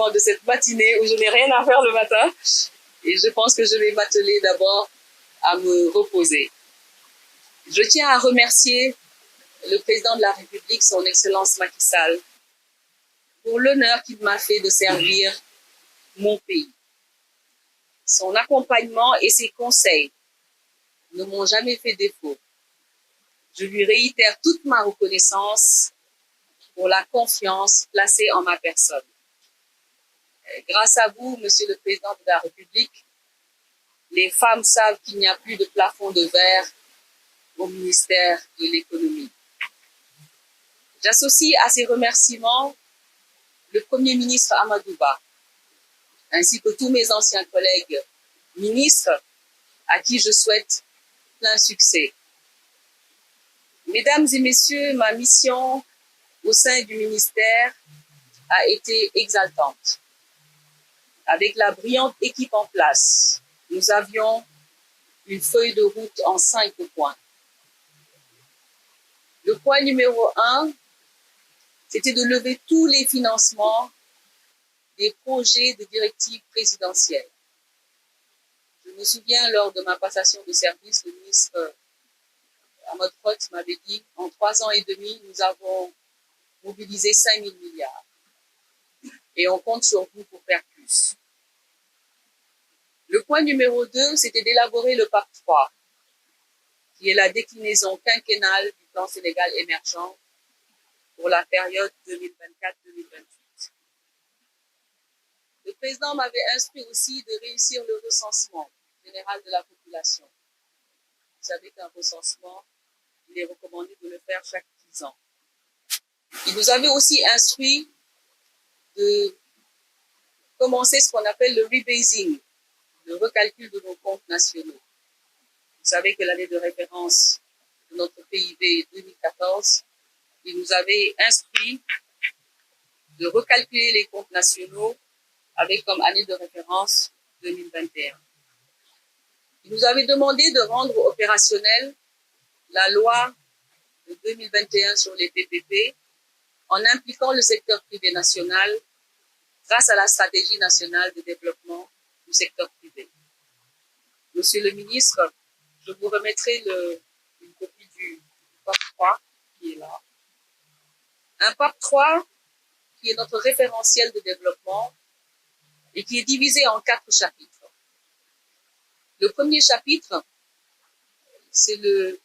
vraiment de cette matinée où je n'ai rien à faire le matin. Et je pense que je vais m'atteler d'abord à me reposer. Je tiens à remercier le président de la République, son Excellence Macky Sall, pour l'honneur qu'il m'a fait de servir mon pays. Son accompagnement et ses conseils ne m'ont jamais fait défaut. Je lui réitère toute ma reconnaissance pour la confiance placée en ma personne. Grâce à vous, Monsieur le Président de la République, les femmes savent qu'il n'y a plus de plafond de verre au ministère de l'Économie. J'associe à ces remerciements le Premier ministre Amadou Ba, ainsi que tous mes anciens collègues ministres à qui je souhaite plein succès. Mesdames et messieurs, ma mission au sein du ministère a été exaltante. Avec la brillante équipe en place, nous avions une feuille de route en 5 points. Le point numéro 1, c'était de lever tous les financements des projets de directives présidentielles. Je me souviens, lors de ma passation de service, le ministre Ahmed Fott m'avait dit, en 3 ans et demi, nous avons mobilisé 5 000 milliards. Et on compte sur vous pour faire plus. Le point numéro 2, c'était d'élaborer le PAP 3, qui est la déclinaison quinquennale du plan Sénégal émergent pour la période 2024-2028. Le président m'avait instruit aussi de réussir le recensement général de la population. Vous savez qu'un recensement, il est recommandé de le faire chaque 10 ans. Il nous avait aussi instruit de commencer ce qu'on appelle le rebasing, le recalcul de nos comptes nationaux. Vous savez que l'année de référence de notre PIB est 2014. Il nous avait instruit de recalculer les comptes nationaux avec comme année de référence 2021. Il nous avait demandé de rendre opérationnelle la loi de 2021 sur les PPP en impliquant le secteur privé national grâce à la stratégie nationale de développement du secteur privé. Monsieur le ministre, je vous remettrai une copie du PAP 3 qui est là. Un PAP 3 qui est notre référentiel de développement et qui est divisé en 4 chapitres. Le premier chapitre, c'est le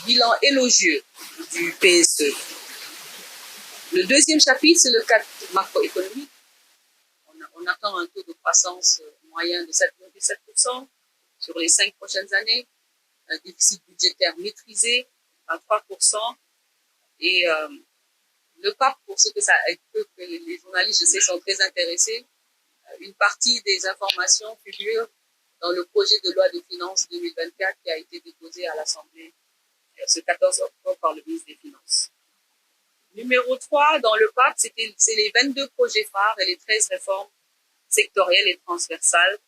bilan élogieux du PSE. Le deuxième chapitre, c'est le cadre macroéconomique. On attend un taux de croissance moyen de 7,7% sur les 5 prochaines années, un déficit budgétaire maîtrisé à 3%, et le PAP, pour ce que les journalistes, je sais, sont très intéressés, une partie des informations figurent dans le projet de loi de finances 2024 qui a été déposé à l'Assemblée ce 14 octobre par le ministre des Finances. Numéro 3, dans le PAP, c'est les 22 projets phares et les 13 réformes sectorielles et transversales,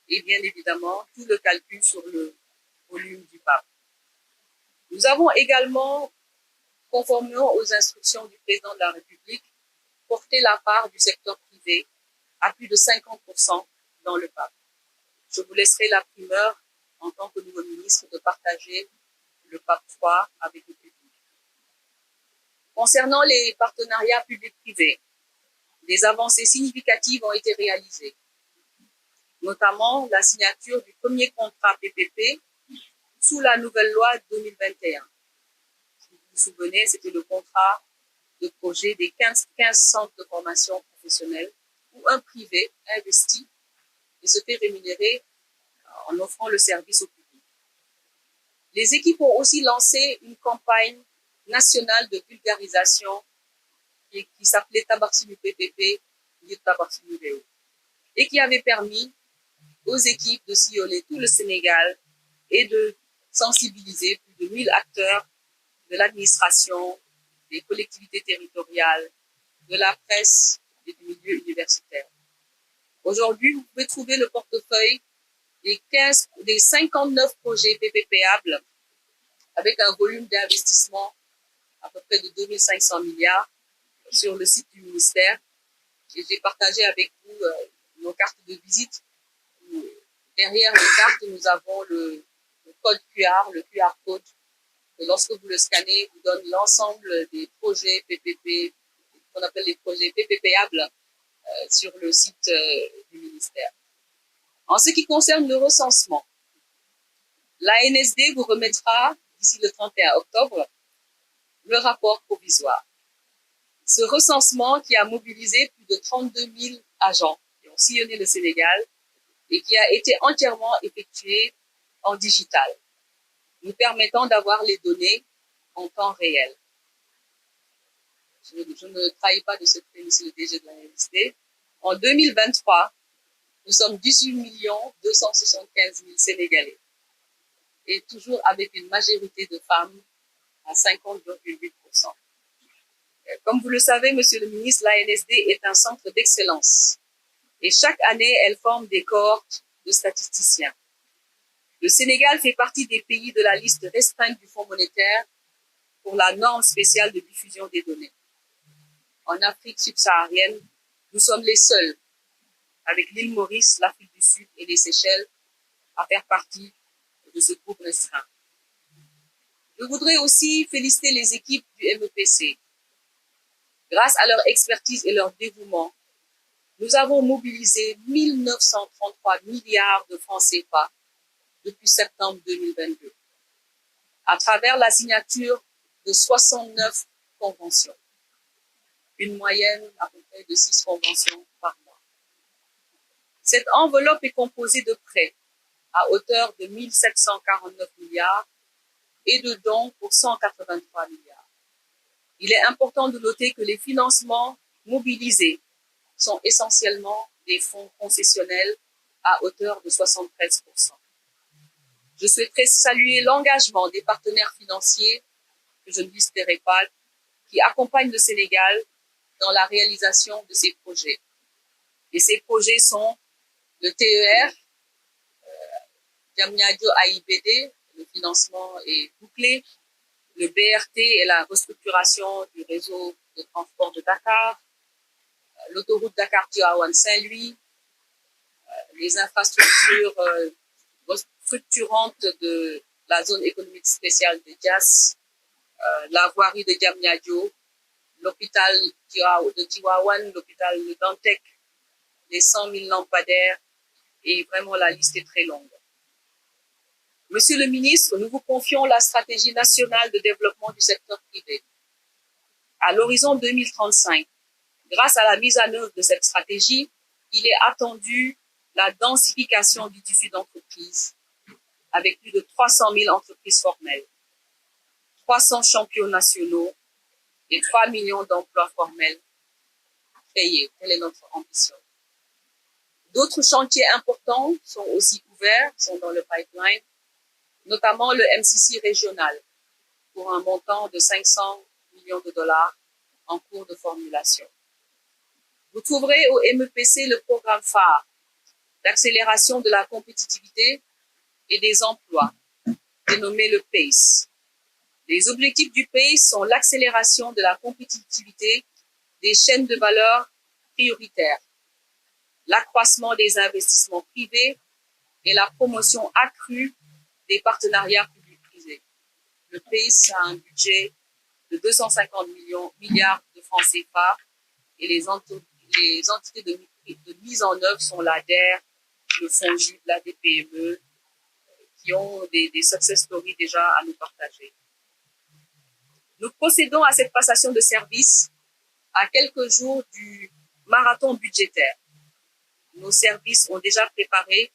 et bien évidemment, tout le calcul sur le volume du PAP. Nous avons également, conformément aux instructions du président de la République, porté la part du secteur privé à plus de 50% dans le PAP. Je vous laisserai la primeur, en tant que nouveau ministre, de partager le PAP 3 avec le public. Concernant les partenariats publics-privés, des avancées significatives ont été réalisées, notamment la signature du premier contrat PPP sous la nouvelle loi 2021. Si vous vous souvenez, c'était le contrat de projet des 15 centres de formation professionnelle où un privé investit et se fait rémunérer en offrant le service au public. Les équipes ont aussi lancé une campagne nationale de vulgarisation qui s'appelait Tabarsinu PPP, Tabarsinu VO, et qui avait permis aux équipes de sillonner tout le Sénégal et de sensibiliser plus de 1000 acteurs de l'administration, des collectivités territoriales, de la presse et du milieu universitaire. Aujourd'hui, vous pouvez trouver le portefeuille des 59 projets PPPables avec un volume d'investissement à peu près de 2500 milliards sur le site du ministère J'ai partagé avec vous nos cartes de visite. Derrière les cartes, nous avons le code QR, le QR code, que lorsque vous le scannez, vous donne l'ensemble des projets PPP, qu'on appelle les projets PPPables, sur le site du ministère. En ce qui concerne le recensement, l'ANSD vous remettra, d'ici le 31 octobre, le rapport provisoire. Ce recensement qui a mobilisé plus de 32 000 agents qui ont sillonné le Sénégal et qui a été entièrement effectué en digital, nous permettant d'avoir les données en temps réel. Je ne trahis pas de secret, monsieur le DG de l'ANSD. En 2023, nous sommes 18 275 000 Sénégalais et toujours avec une majorité de femmes à 50,8%. Comme vous le savez, monsieur le ministre, l'ANSD est un centre d'excellence et chaque année, elle forme des cohortes de statisticiens. Le Sénégal fait partie des pays de la liste restreinte du Fonds monétaire pour la norme spéciale de diffusion des données. En Afrique subsaharienne, nous sommes les seuls, avec l'île Maurice, l'Afrique du Sud et les Seychelles, à faire partie de ce groupe restreint. Je voudrais aussi féliciter les équipes du MEPC. Grâce à leur expertise et leur dévouement, nous avons mobilisé 1 933 milliards de francs CFA depuis septembre 2022, à travers la signature de 69 conventions, une moyenne à peu près de 6 conventions par mois. Cette enveloppe est composée de prêts à hauteur de 1 749 milliards et de dons pour 183 milliards. Il est important de noter que les financements mobilisés sont essentiellement des fonds concessionnels à hauteur de 73%. Je souhaiterais saluer l'engagement des partenaires financiers, que je ne listerai pas, qui accompagnent le Sénégal dans la réalisation de ces projets. Et ces projets sont le TER, Diamniadio AIBD, le financement est bouclé, le BRT et la restructuration du réseau de transport de Dakar, l'autoroute Dakar-Tivaouane-Saint-Louis, les infrastructures structurantes de la zone économique spéciale de Diass, la voirie de Diamniadio, l'hôpital de Tivaouane, l'hôpital de Dantec, les 100 000 lampadaires, et vraiment la liste est très longue. Monsieur le ministre, nous vous confions la stratégie nationale de développement du secteur privé. À l'horizon 2035, grâce à la mise en œuvre de cette stratégie, il est attendu la densification du tissu d'entreprise avec plus de 300 000 entreprises formelles, 300 champions nationaux et 3 millions d'emplois formels créés. Telle est notre ambition. D'autres chantiers importants sont aussi ouverts, sont dans le pipeline, notamment le MCC régional pour un montant de 500 millions de dollars en cours de formulation. Vous trouverez au MEPC le programme phare d'accélération de la compétitivité et des emplois, dénommé le PACE. Les objectifs du PACE sont l'accélération de la compétitivité des chaînes de valeur prioritaires, l'accroissement des investissements privés et la promotion accrue des partenariats publics-privés. Le PACE a un budget de 250 milliards de francs CFA et les entités de mise en œuvre sont l'ADER, le FONGIP, la DPME, qui ont des success stories déjà à nous partager. Nous procédons à cette passation de service à quelques jours du marathon budgétaire. Nos services ont déjà préparé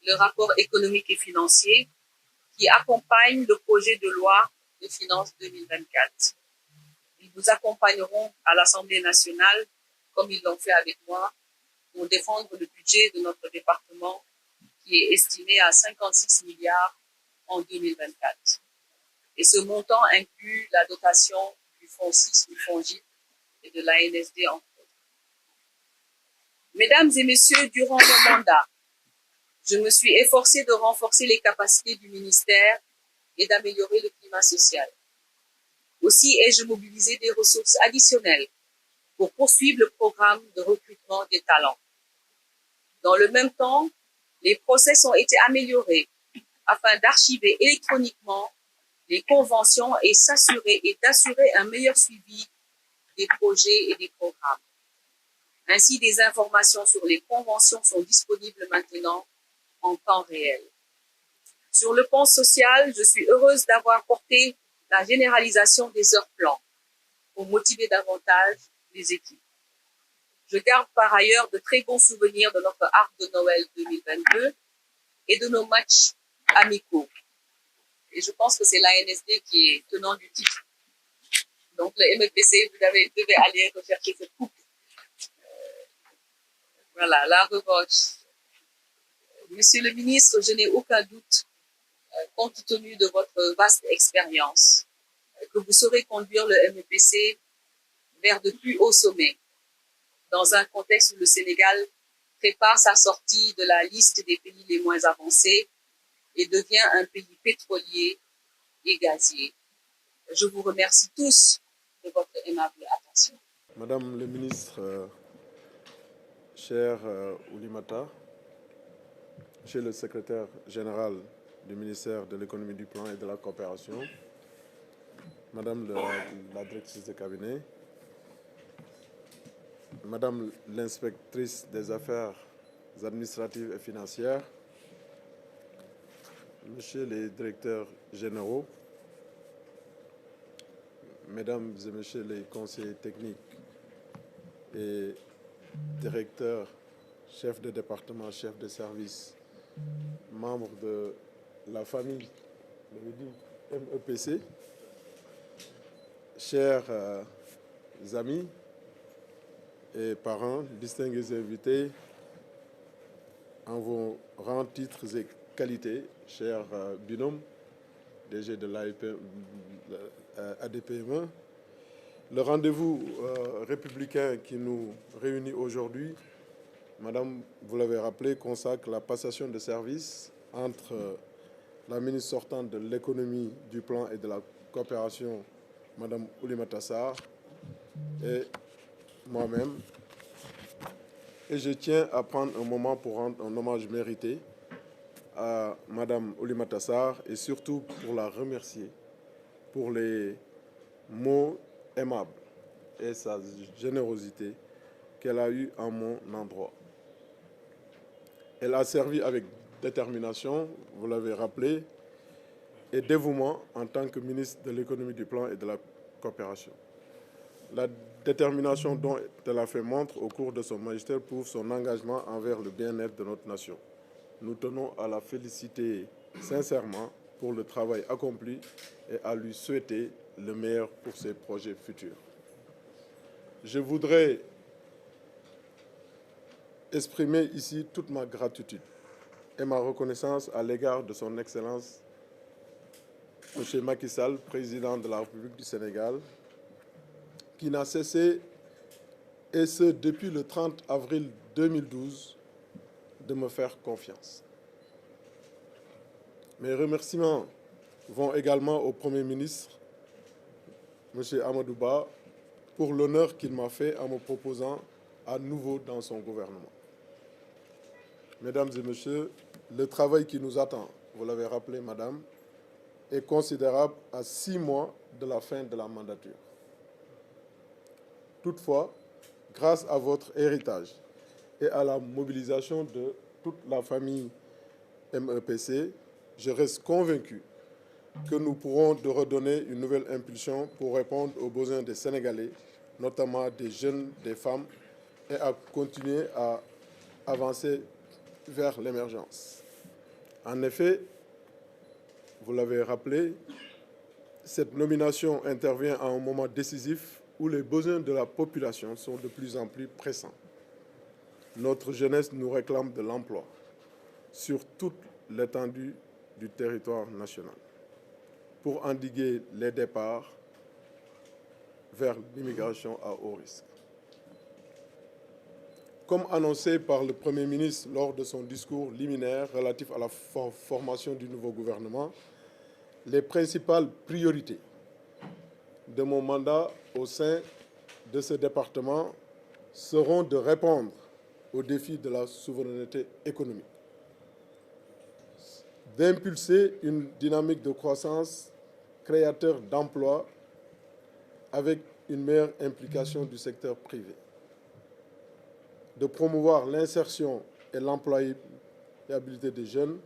le rapport économique et financier qui accompagne le projet de loi de finances 2024. Ils vous accompagneront à l'Assemblée nationale, comme ils l'ont fait avec moi, pour défendre le budget de notre département qui est estimé à 56 milliards en 2024. Et ce montant inclut la dotation du Fonds 6 du FONGIP et de l'ANSD entre autres. Mesdames et messieurs, durant mon mandat, je me suis efforcée de renforcer les capacités du ministère et d'améliorer le climat social. Aussi ai-je mobilisé des ressources additionnelles pour poursuivre le programme de recrutement des talents. Dans le même temps, les process ont été améliorés afin d'archiver électroniquement les conventions et d'assurer un meilleur suivi des projets et des programmes. Ainsi, des informations sur les conventions sont disponibles maintenant en temps réel. Sur le plan social, je suis heureuse d'avoir porté la généralisation des heures plans pour motiver davantage les équipes. Je garde par ailleurs de très bons souvenirs de notre arc de Noël 2022 et de nos matchs amicaux. Et je pense que c'est l'ANSD qui est tenant du titre. Donc le MEPC, vous devez aller rechercher cette coupe. Voilà, la revanche. Monsieur le ministre, je n'ai aucun doute, compte tenu de votre vaste expérience, que vous saurez conduire le MEPC vers de plus hauts sommets, dans un contexte où le Sénégal prépare sa sortie de la liste des pays les moins avancés et devient un pays pétrolier et gazier. Je vous remercie tous de votre aimable attention. Madame le ministre, cher Oulimata, Monsieur le secrétaire général du ministère de l'économie, du plan et de la coopération, Madame la directrice de cabinet, Madame l'inspectrice des affaires administratives et financières, Monsieur les directeurs généraux, Mesdames et Messieurs les conseillers techniques et directeurs, chefs de département, chefs de service, membres de la famille MEPC, chers amis et parents, distingués invités, en vos rangs, titres et qualités, chers binômes, DG de l'ADPME, le rendez-vous républicain qui nous réunit aujourd'hui, Madame, vous l'avez rappelé, consacre la passation de service entre la ministre sortante de l'économie, du plan et de la coopération, Madame Oulimata Sarr, et moi-même. Et je tiens à prendre un moment pour rendre un hommage mérité à Madame Oulimata Sarr et surtout pour la remercier pour les mots aimables et sa générosité qu'elle a eue en mon endroit. Elle a servi avec détermination, vous l'avez rappelé, et dévouement en tant que ministre de l'économie, du plan et de la coopération. La détermination dont elle a fait montre au cours de son magistère prouve son engagement envers le bien-être de notre nation. Nous tenons à la féliciter sincèrement pour le travail accompli et à lui souhaiter le meilleur pour ses projets futurs. Je voudrais exprimer ici toute ma gratitude et ma reconnaissance à l'égard de son Excellence M. Macky Sall, président de la République du Sénégal, qui n'a cessé, et ce depuis le 30 avril 2012, de me faire confiance. Mes remerciements vont également au Premier ministre, M. Amadou Ba, pour l'honneur qu'il m'a fait en me proposant à nouveau dans son gouvernement. Mesdames et Messieurs, le travail qui nous attend, vous l'avez rappelé, Madame, est considérable à 6 mois de la fin de la mandature. Toutefois, grâce à votre héritage et à la mobilisation de toute la famille MEPC, je reste convaincu que nous pourrons redonner une nouvelle impulsion pour répondre aux besoins des Sénégalais, notamment des jeunes, des femmes, et à continuer à avancer vers l'émergence. En effet, vous l'avez rappelé, cette nomination intervient à un moment décisif où les besoins de la population sont de plus en plus pressants. Notre jeunesse nous réclame de l'emploi sur toute l'étendue du territoire national pour endiguer les départs vers l'immigration à haut risque. Comme annoncé par le Premier ministre lors de son discours liminaire relatif à la formation du nouveau gouvernement, les principales priorités de mon mandat au sein de ce département seront de répondre aux défis de la souveraineté économique, d'impulser une dynamique de croissance créateur d'emplois avec une meilleure implication du secteur privé, de promouvoir l'insertion et l'employabilité des jeunes,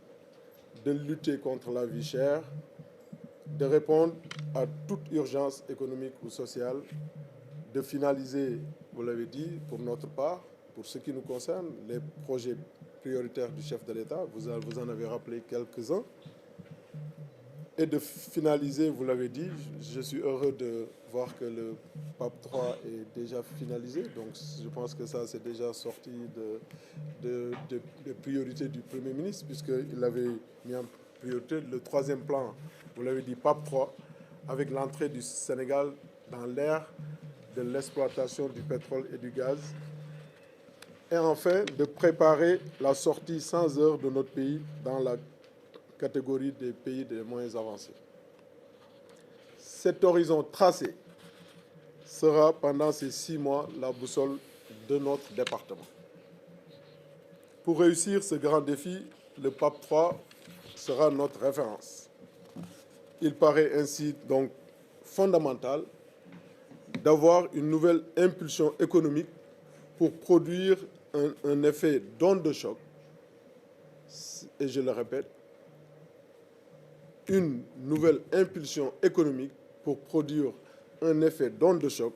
de lutter contre la vie chère, de répondre à toute urgence économique ou sociale, de finaliser, vous l'avez dit, pour notre part, pour ce qui nous concerne, les projets prioritaires du chef de l'État, vous en avez rappelé quelques-uns, et de finaliser, vous l'avez dit, je suis heureux de voir que le PAP 3 est déjà finalisé, donc je pense que ça c'est déjà sorti des priorités du Premier ministre, puisqu'il avait mis en priorité le troisième plan, vous l'avez dit, PAP 3, avec l'entrée du Sénégal dans l'ère de l'exploitation du pétrole et du gaz, et enfin de préparer la sortie sans heurts de notre pays dans la catégorie des pays les moins avancés. Cet horizon tracé sera pendant ces 6 mois la boussole de notre département. Pour réussir ce grand défi, le PAP 3 sera notre référence. Il paraît ainsi donc fondamental d'avoir une nouvelle impulsion économique pour produire un effet d'onde de choc, et je le répète, une nouvelle impulsion économique pour produire un effet d'onde de choc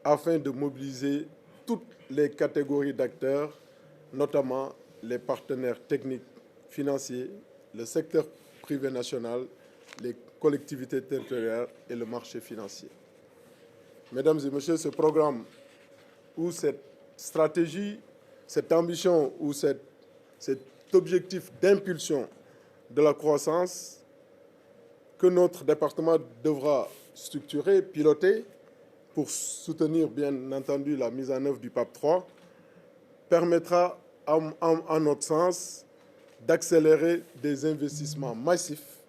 afin de mobiliser toutes les catégories d'acteurs, notamment les partenaires techniques, financiers, le secteur privé national, les collectivités territoriales et le marché financier. Mesdames et messieurs, ce programme ou cette stratégie, cette ambition ou cet objectif d'impulsion de la croissance que notre département devra structurer, piloter pour soutenir bien entendu la mise en œuvre du PAP 3, permettra à notre sens d'accélérer des investissements massifs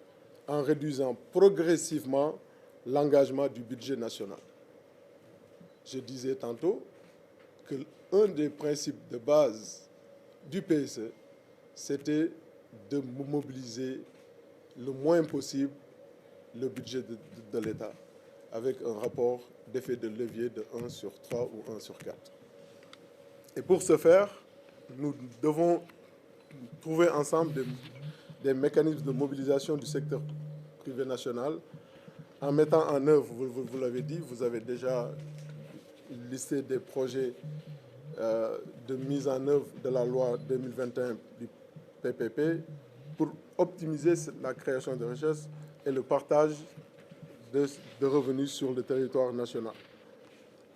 en réduisant progressivement l'engagement du budget national. Je disais tantôt que l'un des principes de base du PSE, c'était de mobiliser le moins possible le budget de l'État avec un rapport d'effet de levier de 1 sur 3 ou 1 sur 4. Et pour ce faire, nous devons trouver ensemble des mécanismes de mobilisation du secteur privé national en mettant en œuvre, vous l'avez dit, vous avez déjà listé des projets de mise en œuvre de la loi 2021 du PPP pour optimiser la création de richesses et le partage de revenus sur le territoire national.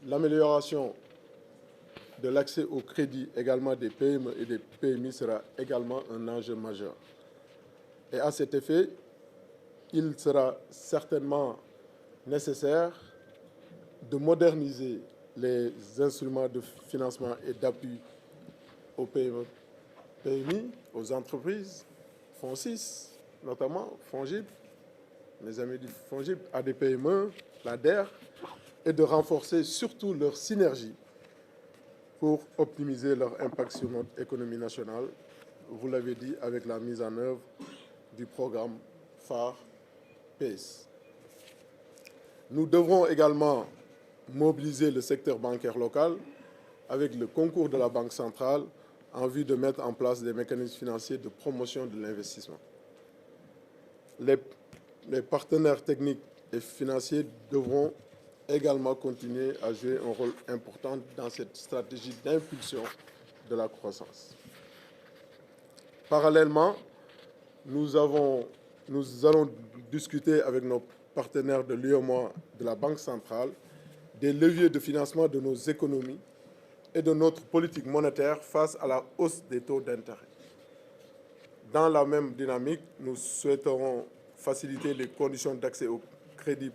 L'amélioration de l'accès au crédit également des PME et des PMI sera également un enjeu majeur. Et à cet effet, il sera certainement nécessaire de moderniser les instruments de financement et d'appui aux PME, PMI, aux entreprises, FONSIS notamment, FONGIP, mes amis du FONGIP, ADPME, l'ADER, et de renforcer surtout leur synergie pour optimiser leur impact sur notre économie nationale, vous l'avez dit, avec la mise en œuvre du programme phare PACE. Nous devrons également mobiliser le secteur bancaire local avec le concours de la Banque centrale en vue de mettre en place des mécanismes financiers de promotion de l'investissement. Les partenaires techniques et financiers devront également continuer à jouer un rôle important dans cette stratégie d'impulsion de la croissance. Parallèlement, nous allons discuter avec nos partenaires de l'UEMOA, de la Banque centrale, des leviers de financement de nos économies et de notre politique monétaire face à la hausse des taux d'intérêt. Dans la même dynamique, nous souhaiterons faciliter les conditions d'accès au crédit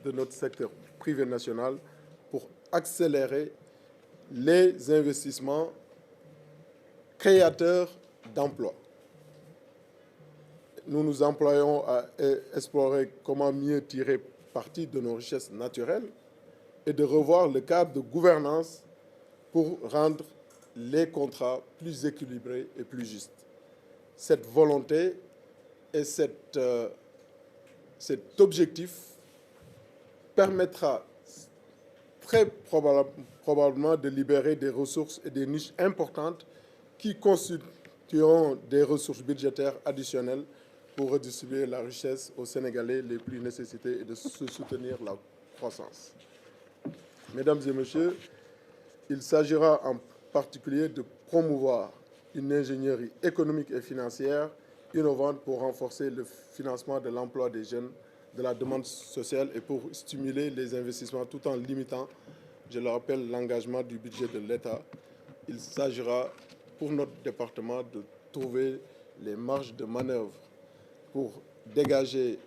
de notre secteur privé national pour accélérer les investissements créateurs d'emplois. Nous nous employons à explorer comment mieux tirer parti de nos richesses naturelles et de revoir le cadre de gouvernance pour rendre les contrats plus équilibrés et plus justes. Cette volonté et cet objectif permettra très probablement de libérer des ressources et des niches importantes qui constitueront des ressources budgétaires additionnelles pour redistribuer la richesse aux Sénégalais les plus nécessités et de soutenir la croissance. Mesdames et messieurs, il s'agira en particulier de promouvoir une ingénierie économique et financière innovante pour renforcer le financement de l'emploi des jeunes, de la demande sociale et pour stimuler les investissements tout en limitant, je le rappelle, l'engagement du budget de l'État. Il s'agira pour notre département de trouver les marges de manœuvre pour dégager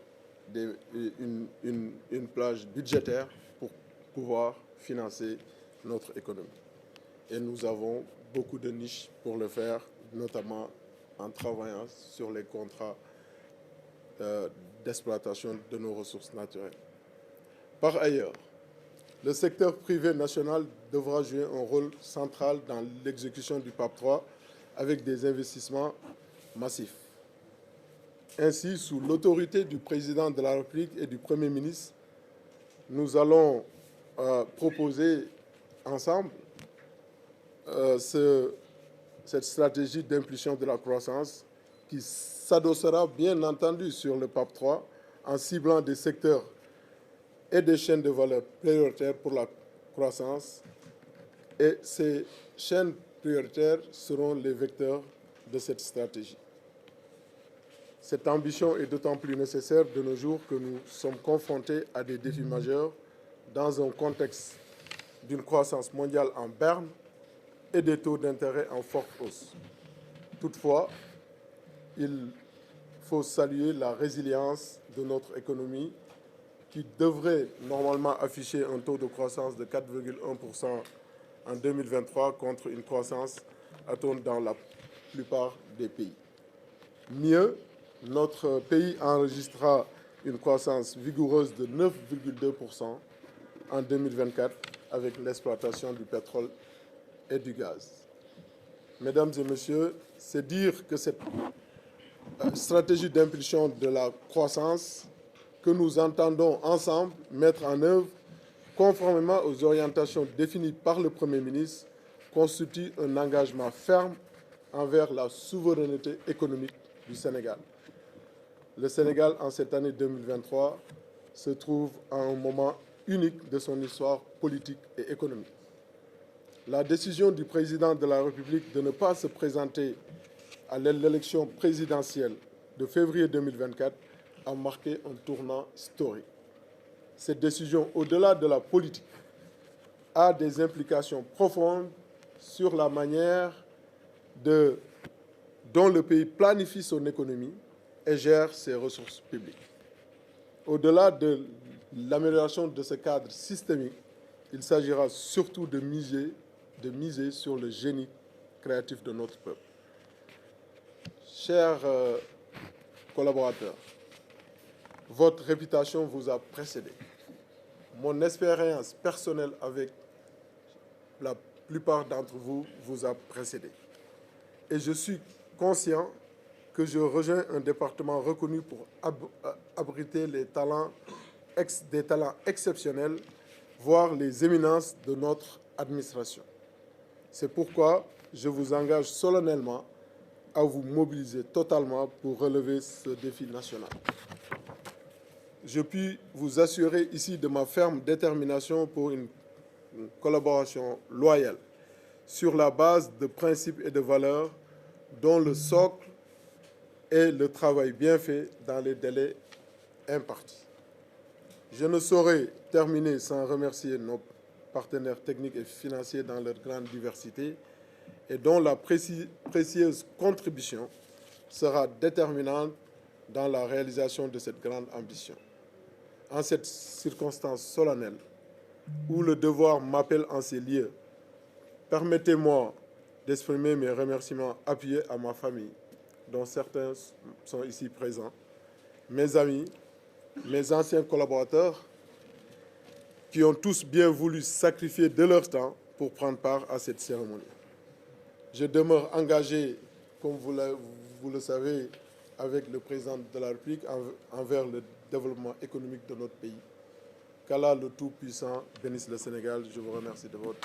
une plage budgétaire pour pouvoir financer notre économie. Et nous avons beaucoup de niches pour le faire, notamment en travaillant sur les contrats d'exploitation de nos ressources naturelles. Par ailleurs, le secteur privé national devra jouer un rôle central dans l'exécution du PAP 3 avec des investissements massifs. Ainsi, sous l'autorité du président de la République et du Premier ministre, nous allons proposer ensemble cette stratégie d'impulsion de la croissance qui s'adossera bien entendu sur le PAP 3 en ciblant des secteurs et des chaînes de valeur prioritaires pour la croissance. Et ces chaînes prioritaires seront les vecteurs de cette stratégie. Cette ambition est d'autant plus nécessaire de nos jours que nous sommes confrontés à des défis majeurs dans un contexte d'une croissance mondiale en berne et des taux d'intérêt en forte hausse. Toutefois, il faut saluer la résilience de notre économie qui devrait normalement afficher un taux de croissance de 4,1% en 2023 contre une croissance atteinte dans la plupart des pays. Mieux, notre pays enregistrera une croissance vigoureuse de 9,2% en 2024 avec l'exploitation du pétrole et du gaz. Mesdames et messieurs, c'est dire que cette stratégie d'impulsion de la croissance que nous entendons ensemble mettre en œuvre conformément aux orientations définies par le Premier ministre constitue un engagement ferme envers la souveraineté économique du Sénégal. Le Sénégal, en cette année 2023, se trouve à un moment unique de son histoire politique et économique. La décision du président de la République de ne pas se présenter à l'élection présidentielle de février 2024 a marqué un tournant historique. Cette décision, au-delà de la politique, a des implications profondes sur la manière dont le pays planifie son économie et gère ses ressources publiques. Au-delà de l'amélioration de ce cadre systémique, il s'agira surtout de miser sur le génie créatif de notre peuple. Chers collaborateurs, votre réputation vous a précédé. Mon expérience personnelle avec la plupart d'entre vous vous a précédé. Et je suis conscient que je rejoins un département reconnu pour abriter des talents exceptionnels, voire les éminences de notre administration. C'est pourquoi je vous engage solennellement à vous mobiliser totalement pour relever ce défi national. Je puis vous assurer ici de ma ferme détermination pour une collaboration loyale sur la base de principes et de valeurs dont le socle est le travail bien fait dans les délais impartis. Je ne saurais terminer sans remercier nos partenaires techniques et financiers dans leur grande diversité et dont la précieuse contribution sera déterminante dans la réalisation de cette grande ambition. En cette circonstance solennelle où le devoir m'appelle en ces lieux, permettez-moi d'exprimer mes remerciements appuyés à ma famille, dont certains sont ici présents, mes amis, mes anciens collaborateurs qui ont tous bien voulu sacrifier de leur temps pour prendre part à cette cérémonie. Je demeure engagé, comme vous le savez, avec le président de la République envers le développement économique de notre pays. Qu'Allah le Tout-Puissant bénisse le Sénégal. Je vous remercie de votre